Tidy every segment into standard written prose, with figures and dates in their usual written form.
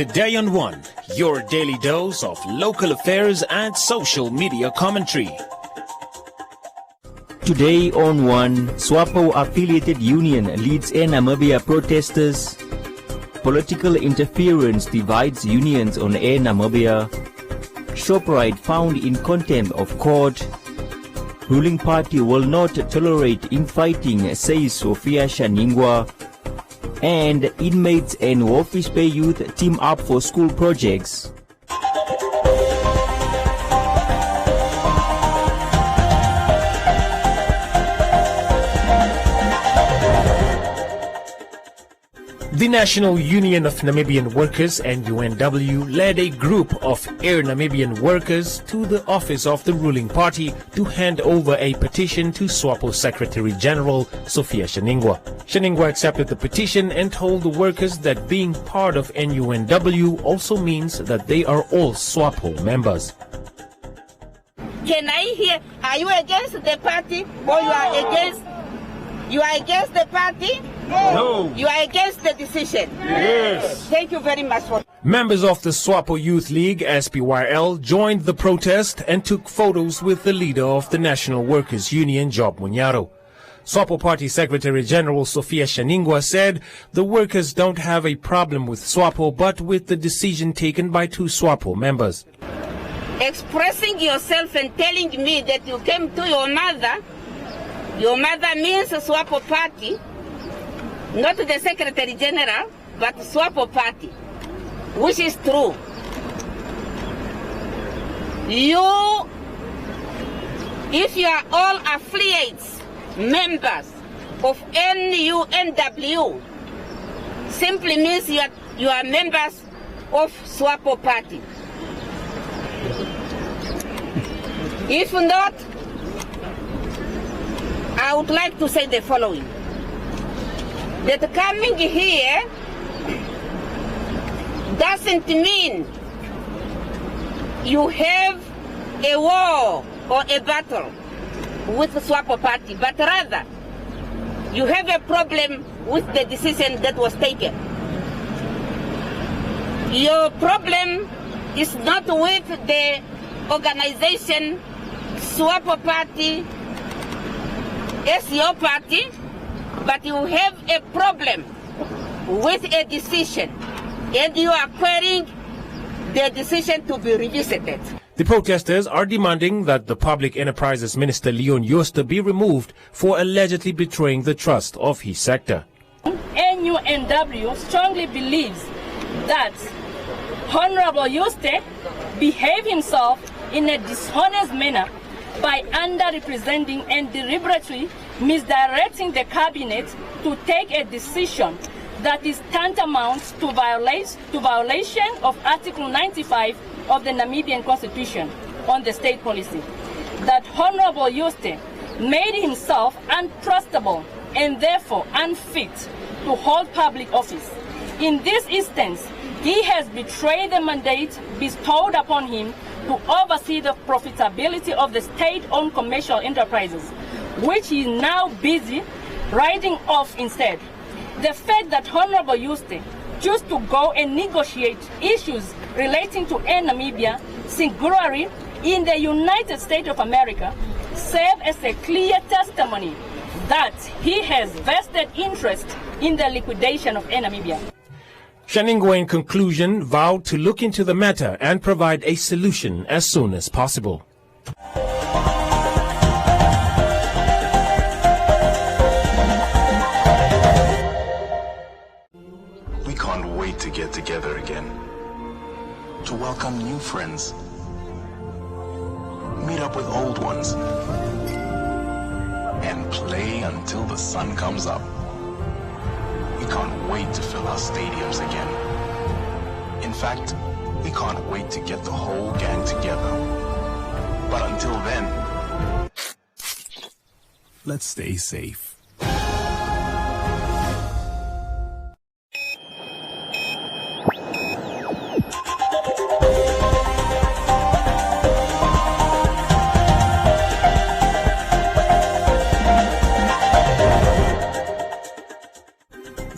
Today on One, your daily dose of local affairs and social media commentary. Today on One, SWAPO affiliated union leads Air Namibia protesters. Political interference divides unions on Air Namibia. Shoprite found in contempt of court. Ruling party will not tolerate infighting, says Sophia Shaningwa. And inmates and Wolfish Bay youth team up for school projects. The National Union of Namibian Workers and UNW led a group of Air Namibian workers to the office of the ruling party to hand over a petition to SWAPO Secretary General Sophia Shaningwa. Shaningwa accepted the petition and told the workers that being part of NUNW also means that they are all SWAPO members. Can I hear, are you against the party or you are against the party? No. You are against the decision? Yes. Thank you very much for... Members of the SWAPO Youth League, SPYL, joined the protest and took photos with the leader of the National Workers Union, Job Munyaro. SWAPO Party Secretary General Sophia Shaningwa said the workers don't have a problem with SWAPO but with the decision taken by two SWAPO members. Expressing yourself and telling me that you came to your mother means SWAPO Party, not the Secretary General, but SWAPO Party, which is true. If you are all affiliates, members of NUNW, simply means you are members of SWAPO Party. If not, I would like to say the following. That coming here doesn't mean you have a war or a battle with the SWAPO Party, but rather you have a problem with the decision that was taken. Your problem is not with the organization SWAPO Party as your party, but you have a problem with a decision and you are querying the decision to be revisited. The protesters are demanding that the Public Enterprises Minister Leon Jooste be removed for allegedly betraying the trust of his sector. NUNW strongly believes that Honorable Jooste behaved himself in a dishonest manner by underrepresenting and deliberately misdirecting the cabinet to take a decision that is tantamount to violation of Article 95 of the Namibian Constitution on the state policy. That Honorable Jooste made himself untrustable and therefore unfit to hold public office. In this instance, he has betrayed the mandate bestowed upon him to oversee the profitability of the state-owned commercial enterprises, which he is now busy writing off instead. The fact that Honorable Jooste chose to go and negotiate issues relating to Air Namibia, singularly in the United States of America, serve as a clear testimony that he has vested interest in the liquidation of Air Namibia. Shaningwa, in conclusion, vowed to look into the matter and provide a solution as soon as possible. We can't wait to get together again, to welcome new friends, meet up with old ones, and play until the sun comes up. We can't wait to fill our stadiums again. In fact, we can't wait to get the whole gang together. But until then, let's stay safe.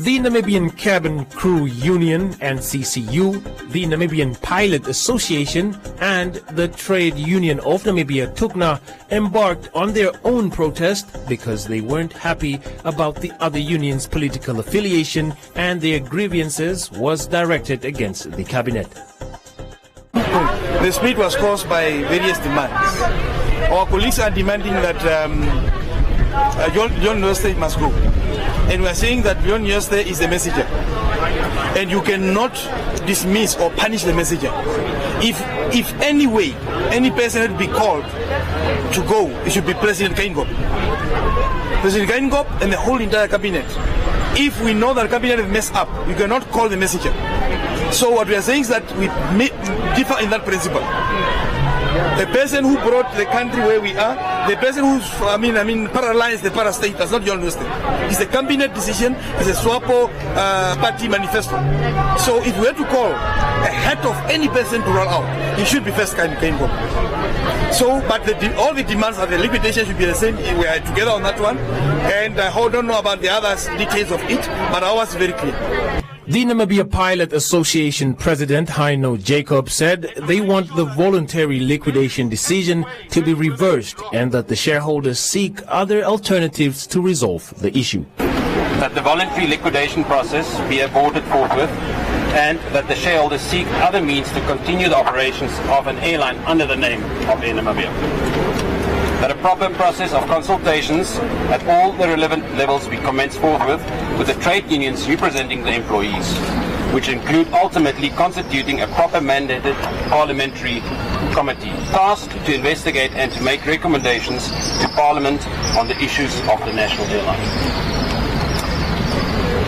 The Namibian Cabin Crew Union, NCCU, the Namibian Pilot Association and the Trade Union of Namibia, TUCNA, embarked on their own protest because they weren't happy about the other union's political affiliation and their grievances was directed against the cabinet. The split was caused by various demands. Our colleagues are demanding that John University must go. And we are saying that John University is the messenger. And you cannot dismiss or punish the messenger. If any way, any person had to be called to go, it should be President Kaingop. President Kaingop and the whole entire cabinet. If we know that the cabinet has messed up, we cannot call the messenger. So what we are saying is that we differ in that principle. The person who brought the country where we are, the person who's, paralyzed the parastate, that's not your university. It's a cabinet decision, it's a SWAPO party manifesto. So if we had to call a head of any person to roll out, it should be first Kaingop. So, but all the demands of the liquidation should be the same. We are together on that one. And I don't know about the other details of it, but ours is very clear. The Namibia Pilot Association President Heino Jacob said they want the voluntary liquidation decision to be reversed and that the shareholders seek other alternatives to resolve the issue. That the voluntary liquidation process be aborted forthwith and that the shareholders seek other means to continue the operations of an airline under the name of Air Namibia. That a proper process of consultations at all the relevant levels be commenced forthwith with the trade unions representing the employees, which include ultimately constituting a proper mandated parliamentary committee tasked to investigate and to make recommendations to Parliament on the issues of the national airline.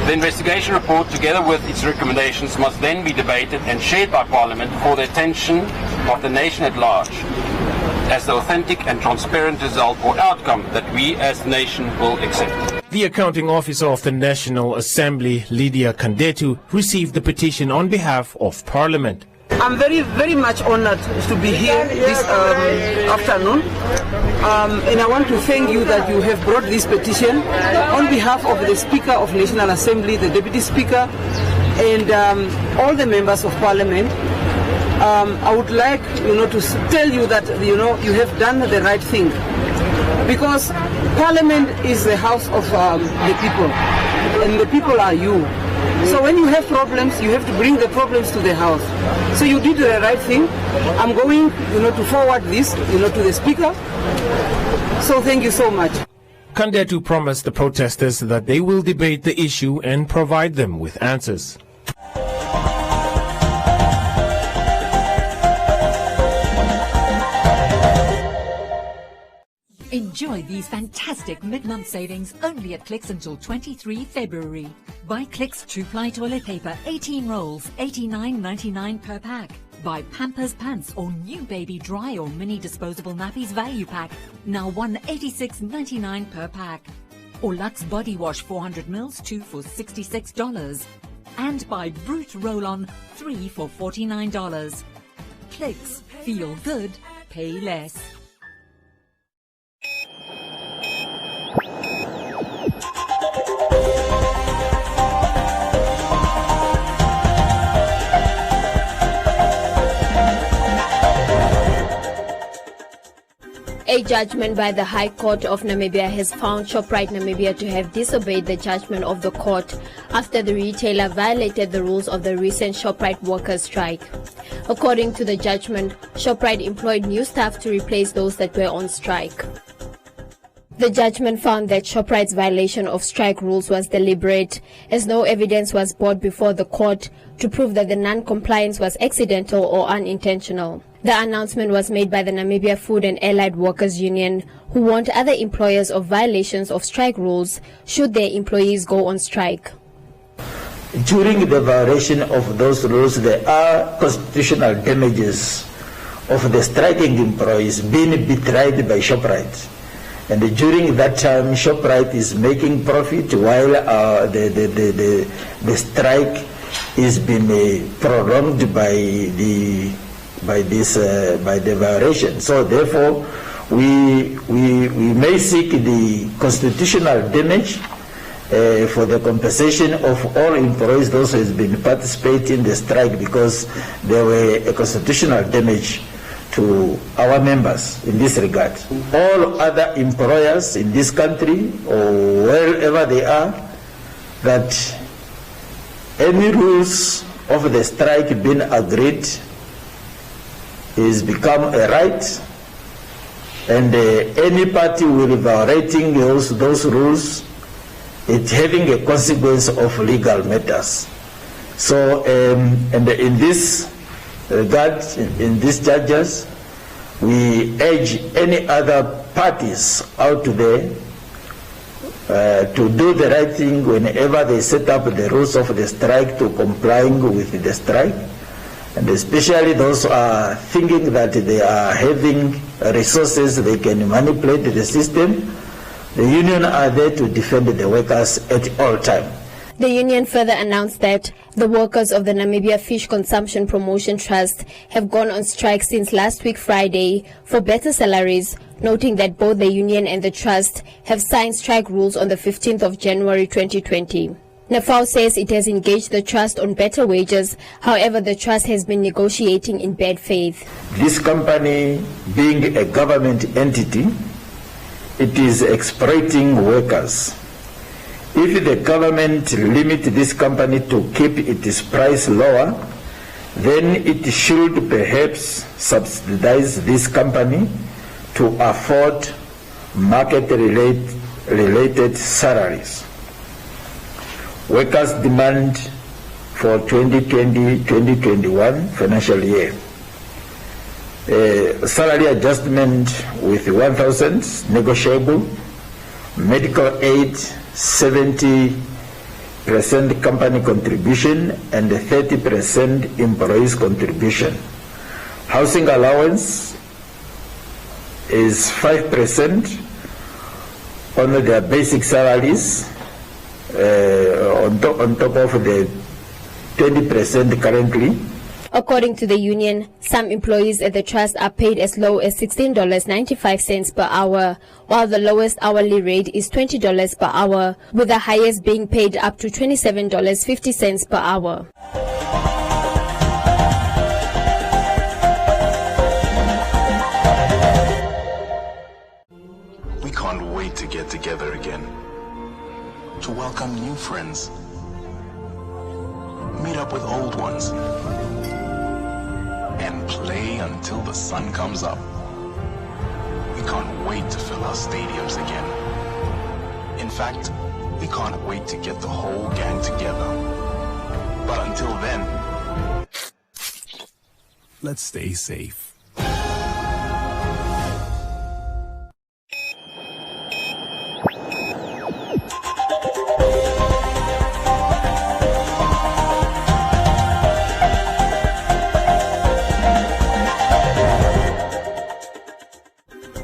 The investigation report, together with its recommendations, must then be debated and shared by Parliament for the attention of the nation at large, as the authentic and transparent result or outcome that we as the nation will accept. The accounting officer of the National Assembly, Lydia Kandetu, received the petition on behalf of Parliament. I'm very, very much honored to be here this afternoon. And I want to thank you that you have brought this petition on behalf of the Speaker of National Assembly, the Deputy Speaker, and all the members of Parliament. I would like, to tell you that, you have done the right thing. Because Parliament is the house of the people, and the people are you. So when you have problems, you have to bring the problems to the house. So you did the right thing. I'm going, to forward this, to the Speaker. So thank you so much. Kandetu promised the protesters that they will debate the issue and provide them with answers. Enjoy these fantastic mid-month savings only at Clicks until 23 February. Buy Clicks 2-ply toilet paper 18 rolls, $89.99 per pack. Buy Pampers pants or new baby dry or mini disposable nappies value pack, now $186.99 per pack. Or Lux body wash 400 mils, 2 for $66. And buy Brute roll-on 3 for $49. Clicks, feel good, pay less. A judgment by the High Court of Namibia has found Shoprite Namibia to have disobeyed the judgment of the court after the retailer violated the rules of the recent Shoprite workers' strike. According to the judgment, Shoprite employed new staff to replace those that were on strike. The judgment found that Shoprite's violation of strike rules was deliberate, as no evidence was brought before the court to prove that the non-compliance was accidental or unintentional. The announcement was made by the Namibia Food and Allied Workers Union, who warned other employers of violations of strike rules should their employees go on strike. During the violation of those rules, there are constitutional damages of the striking employees being betrayed by Shoprite. And during that time, Shoprite is making profit while the strike is being prolonged by the violation. So therefore, we may seek the constitutional damage for the compensation of all employees, those who have been participating in the strike, because there were a constitutional damage to our members in this regard. All other employers in this country or wherever they are, that any rules of the strike being agreed is become a right, and any party will violating those rules, it's having a consequence of legal matters. So, and in this regard, in these judges, we urge any other parties out there to do the right thing whenever they set up the rules of the strike, to complying with the strike, and especially those who are thinking that they are having resources, they can manipulate the system. The union are there to defend the workers at all times. The union further announced that the workers of the Namibia Fish Consumption Promotion Trust have gone on strike since last week Friday for better salaries, noting that both the union and the trust have signed strike rules on the 15th of January 2020. NAFAO says it has engaged the trust on better wages. However, the trust has been negotiating in bad faith. This company, being a government entity, it is exploiting workers. If the government limit this company to keep its price lower, then it should perhaps subsidize this company to afford market-related salaries. Workers' demand for 2020-2021 financial year. Salary adjustment with 1,000 negotiable, medical aid 70% company contribution and 30% employees contribution. Housing allowance is 5% on their basic salaries, on top of the 20% currently. According to the union, some employees at the trust are paid as low as $16.95 per hour, while the lowest hourly rate is $20 per hour, with the highest being paid up to $27.50 per hour. We can't wait to get together again, to welcome new friends, meet up with old ones, and play until the sun comes up. We can't wait to fill our stadiums again. In fact, we can't wait to get the whole gang together. But until then, let's stay safe.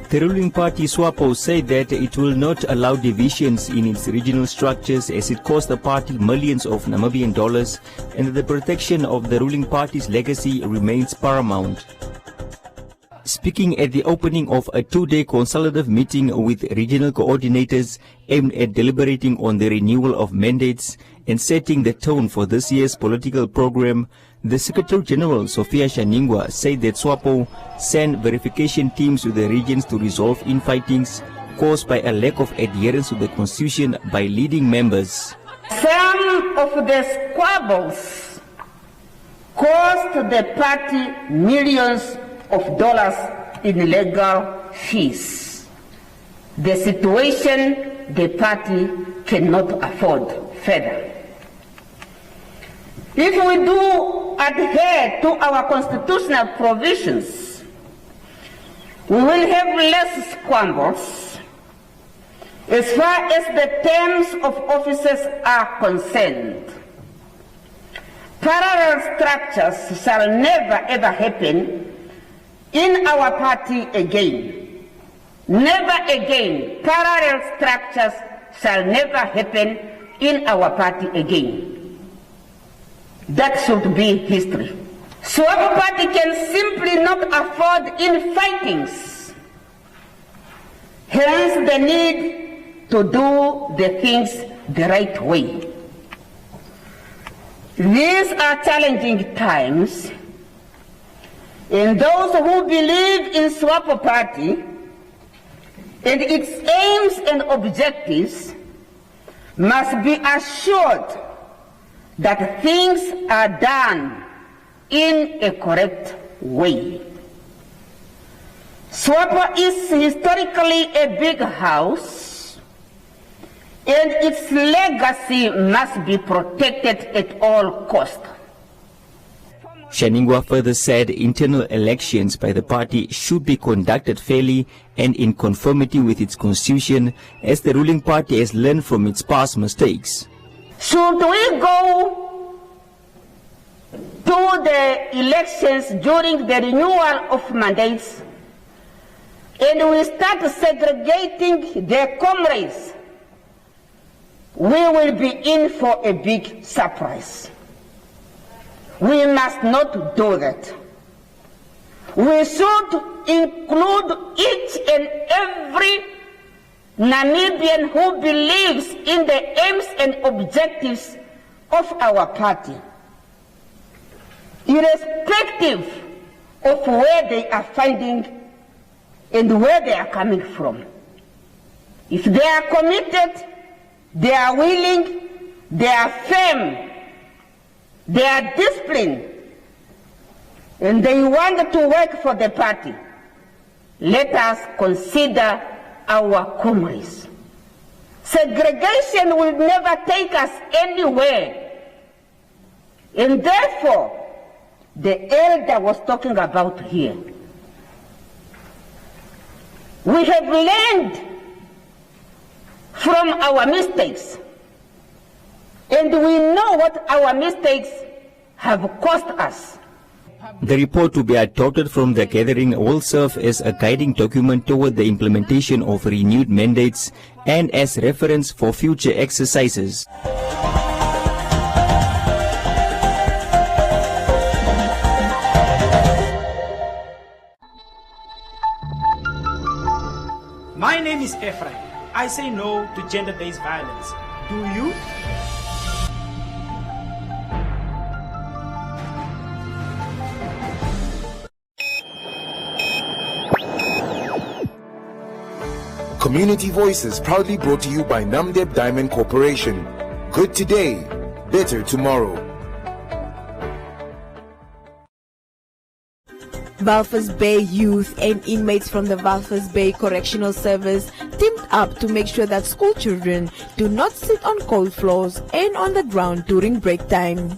The ruling party SWAPO said that it will not allow divisions in its regional structures as it cost the party millions of Namibian dollars, and that the protection of the ruling party's legacy remains paramount. Speaking at the opening of a two-day consultative meeting with regional coordinators aimed at deliberating on the renewal of mandates and setting the tone for this year's political program, the Secretary General, Sophia Shaningwa, said that SWAPO sent verification teams to the regions to resolve infightings caused by a lack of adherence to the Constitution by leading members. Some of the squabbles cost the party millions of dollars in legal fees. The situation the party cannot afford further. If we do adhere to our constitutional provisions, we will have less squabbles as far as the terms of offices are concerned. Parallel structures shall never ever happen in our party again. Never again. Parallel structures shall never happen in our party again. That should be history. So our party can simply not afford infightings. Hence the need to do the things the right way. These are challenging times, and those who believe in SWAPO Party and its aims and objectives must be assured that things are done in a correct way. SWAPO is historically a big house, and its legacy must be protected at all costs. Shaningwa further said internal elections by the party should be conducted fairly and in conformity with its constitution, as the ruling party has learned from its past mistakes. Should we go to the elections during the renewal of mandates and we start segregating their comrades, we will be in for a big surprise. We must not do that. We should include each and every Namibian who believes in the aims and objectives of our party, irrespective of where they are finding and where they are coming from. If they are committed, they are willing, they are firm, they are disciplined, and they want to work for the party, let us consider our comrades. Segregation will never take us anywhere. And therefore, the elder was talking about here. We have learned from our mistakes, and we know what our mistakes have cost us. The report to be adopted from the gathering will serve as a guiding document toward the implementation of renewed mandates and as reference for future exercises. My name is Ephraim. I say no to gender-based violence. Do you? Community Voices proudly brought to you by Namdeb Diamond Corporation. Good today, better tomorrow. Walvis Bay youth and inmates from the Walvis Bay Correctional Service teamed up to make sure that school children do not sit on cold floors and on the ground during break time.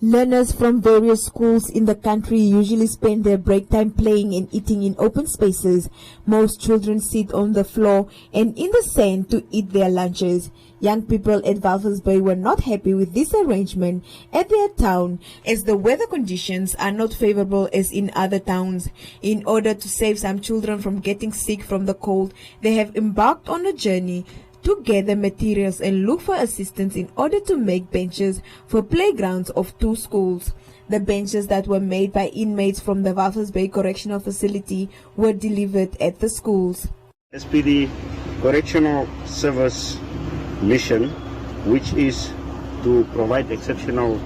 Learners from various schools in the country usually spend their break time playing and eating in open spaces. Most children sit on the floor and in the sand to eat their lunches. Young people at Walvis Bay were not happy with this arrangement at their town, as the weather conditions are not favorable as in other towns. In order to save some children from getting sick from the cold, they have embarked on a journey to gather materials and look for assistance in order to make benches for playgrounds of 2 schools. The benches that were made by inmates from the Walvis Bay Correctional Facility were delivered at the schools. SPD Correctional Service mission, which is to provide exceptional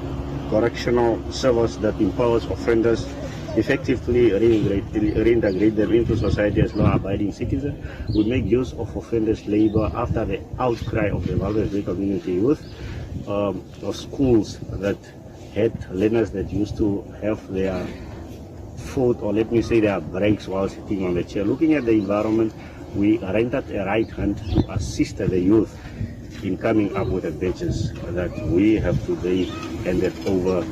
correctional service that empowers offenders effectively reintegrate them into society as law-abiding citizens, would make use of offenders' labor after the outcry of the Walvis Bay community youth of schools that had learners that used to have their food, or let me say their breaks, while sitting on the chair. Looking at the environment, we rented a right hand to assist the youth in coming up with the benches that we have today handed over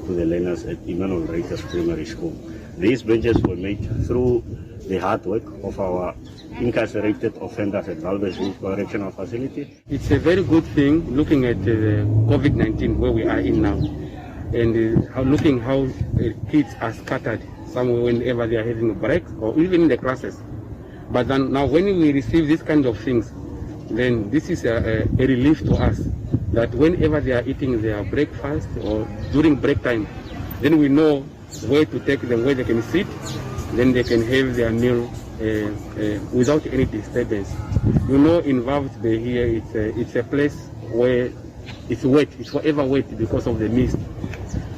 to the learners at Emmanuel Reuters Primary School. These benches were made through the hard work of our incarcerated offenders at Walvis Bay Correctional Facility. It's a very good thing looking at COVID-19 where we are in now, and looking how kids are scattered somewhere whenever they are having a break or even in the classes. But then now when we receive these kind of things, then this is a relief to us, that whenever they are eating their breakfast or during break time, then we know where to take them, where they can sit, then they can have their meal without any disturbance. You know, in Walvis Bay here, it's a place where it's wet. It's forever wet because of the mist.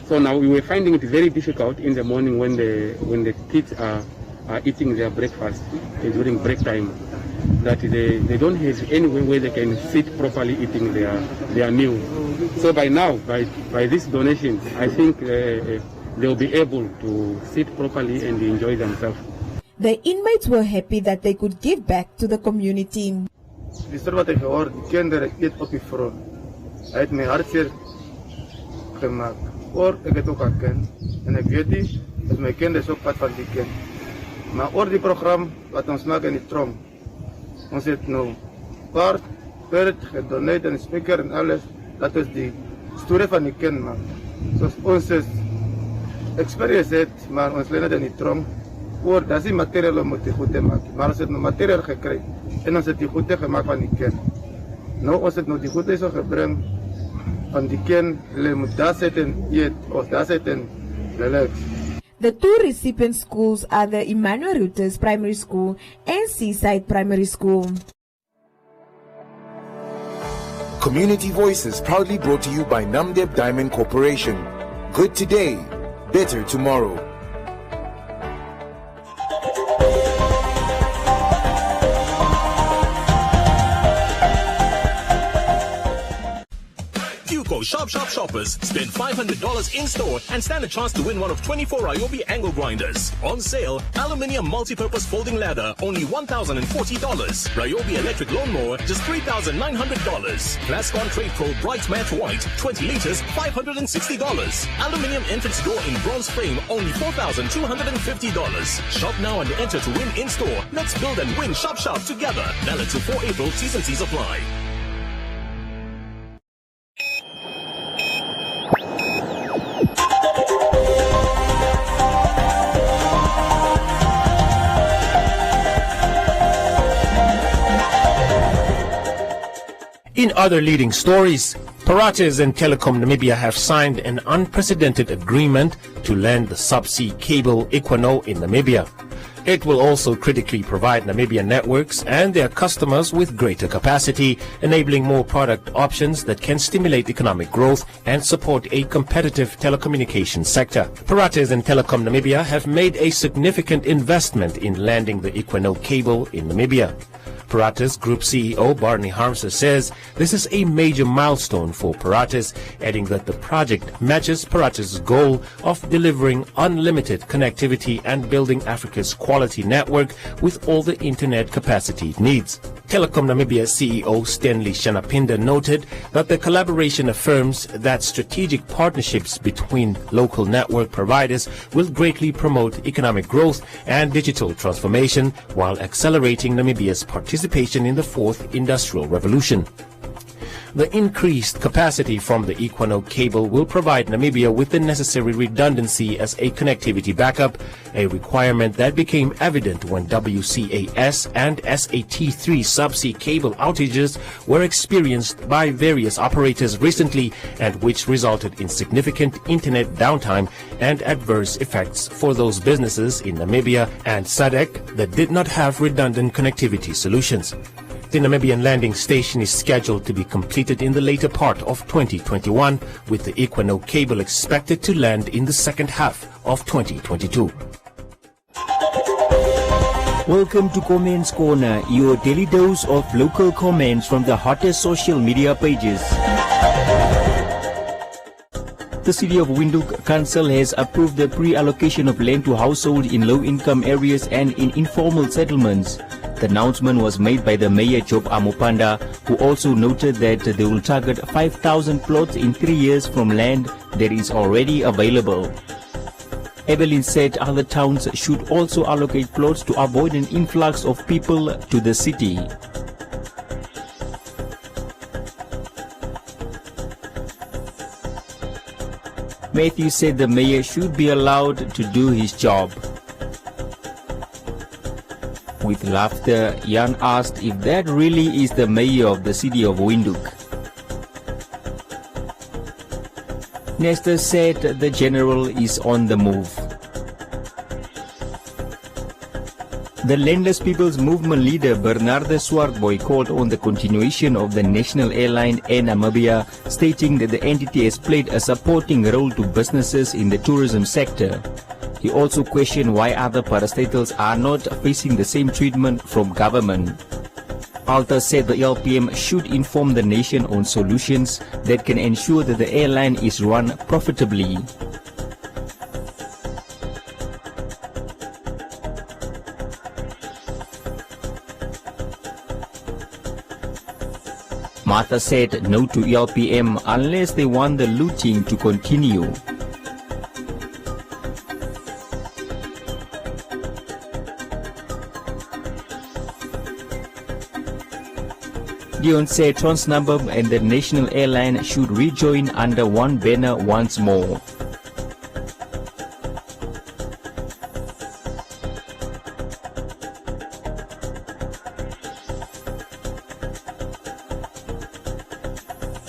So now we were finding it very difficult in the morning when the kids are eating their breakfast during break time, that they don't have anywhere where they can sit properly eating their meal. So by now, by this donation, I think they'll be able to sit properly and enjoy themselves. The inmates were happy that they could give back to the community. Dis wat ek gehoor, die kinderen eet op die front. Hy het my hartseer gemaak. Oor ek het ook herken en ek weet nie dat my kinders ook pad van die kind. Maar oor die program wat ons maak in die trom, ons het nou kaart, perret, gedoneerd en speaker en alles, dat ons die story van die kind maak. Soos ons is experience het, maar ons leer net in die trom, oor dat is die materiaal om die goede maak. Maar ons het nou materiaal gekry en ons het die goede gemaakt van die kind. Nou ons het nou die goede so gebring van die kind, hulle moet daar sit en eet, of daar sit en relax. The two recipient schools are the Emmanuel Reuters Primary School and Seaside Primary School. Community Voices proudly brought to you by Namdeb Diamond Corporation. Good today, better tomorrow. Sharp shoppers. Spend $500 in-store and stand a chance to win one of 24 Ryobi angle grinders. On sale, aluminium multi-purpose folding ladder, only $1,040. Ryobi electric lawnmower, just $3,900. Plascon Trade Pro Bright Matte White, 20 liters, $560. Aluminium entrance door in bronze frame, only $4,250. Shop now and enter to win in-store. Let's build and win Shop together. Valid to 4 April. T's and C's apply. In other leading stories, Parates and Telecom Namibia have signed an unprecedented agreement to land the subsea cable Equano in Namibia. It will also critically provide Namibian networks and their customers with greater capacity, enabling more product options that can stimulate economic growth and support a competitive telecommunications sector. Parates and Telecom Namibia have made a significant investment in landing the Equano cable in Namibia. Parates Group CEO Barney Harmser says this is a major milestone for Parates, adding that the project matches Parates' goal of delivering unlimited connectivity and building Africa's quality network with all the internet capacity it needs. Telecom Namibia CEO Stanley Shanapinda noted that the collaboration affirms that strategic partnerships between local network providers will greatly promote economic growth and digital transformation while accelerating Namibia's participation in the fourth industrial revolution. The increased capacity from the Equano cable will provide Namibia with the necessary redundancy as a connectivity backup, a requirement that became evident when WCAS and SAT3 subsea cable outages were experienced by various operators recently, and which resulted in significant internet downtime and adverse effects for those businesses in Namibia and SADC that did not have redundant connectivity solutions. The Namibian landing station is scheduled to be completed in the later part of 2021, with the Equano cable expected to land in the second half of 2022. Welcome to Comments Corner, your daily dose of local comments from the hottest social media pages. The City of Windhoek Council has approved the pre-allocation of land to households in low-income areas and in informal settlements. The announcement was made by the Mayor Job Amopanda, who also noted that they will target 5,000 plots in 3 years from land that is already available. Evelyn said other towns should also allocate plots to avoid an influx of people to the city. Matthew said the mayor should be allowed to do his job. With laughter, Jan asked if that really is the mayor of the city of Windhoek. Nestor said the general is on the move. The Landless People's Movement leader Bernardo Swartboy called on the continuation of the national airline Air Namibia, stating that the entity has played a supporting role to businesses in the tourism sector. He also questioned why other parastatals are not facing the same treatment from government. Alta said the LPM should inform the nation on solutions that can ensure that the airline is run profitably. Martha said no to LPM unless they want the looting to continue. Dion said Transnamib and the national airline should rejoin under one banner once more.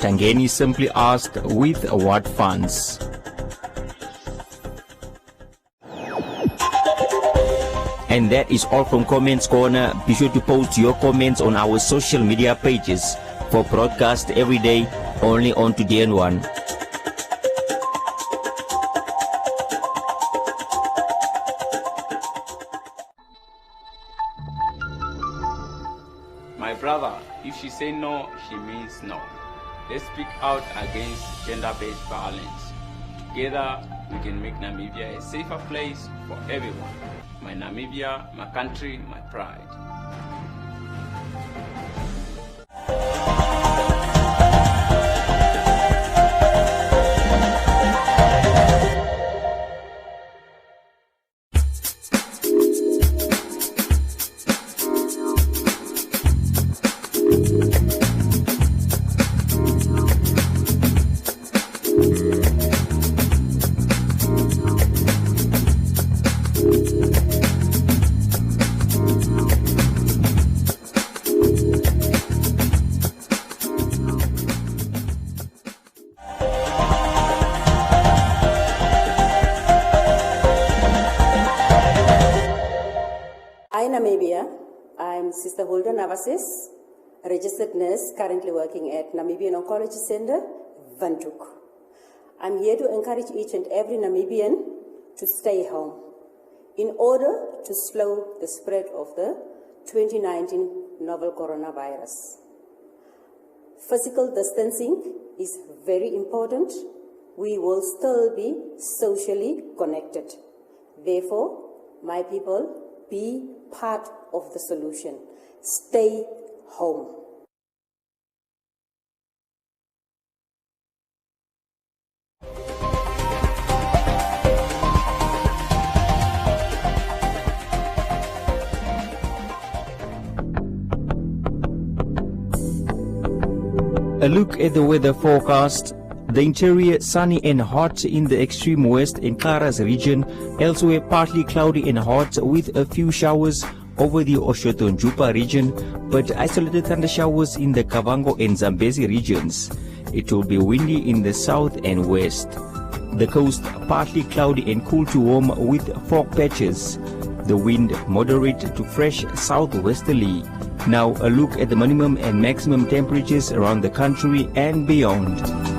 Tangeni simply asked, with what funds? And that is all from Comments Corner. Be sure to post your comments on our social media pages for broadcast every day, only on Today and One. My brother, if she say no, she means no. Let's speak out against gender-based violence. Together, we can make Namibia a safer place for everyone. My Namibia, my country, my pride. Sister Holden Navasis, a registered nurse currently working at Namibian Oncology Center, Windhoek. I'm here to encourage each and every Namibian to stay home in order to slow the spread of the 2019 novel coronavirus. Physical distancing is very important. We will still be socially connected. Therefore, my people, be part of the solution. Stay home. A look at the weather forecast. The interior sunny and hot in the extreme west and Karas region, elsewhere partly cloudy and hot with a few showers over the Oshoto-Njupa region, but isolated thunder showers in the Kavango and Zambezi regions. It will be windy in the south and west. The coast partly cloudy and cool to warm with fog patches. The wind moderate to fresh southwesterly. Now a look at the minimum and maximum temperatures around the country and beyond.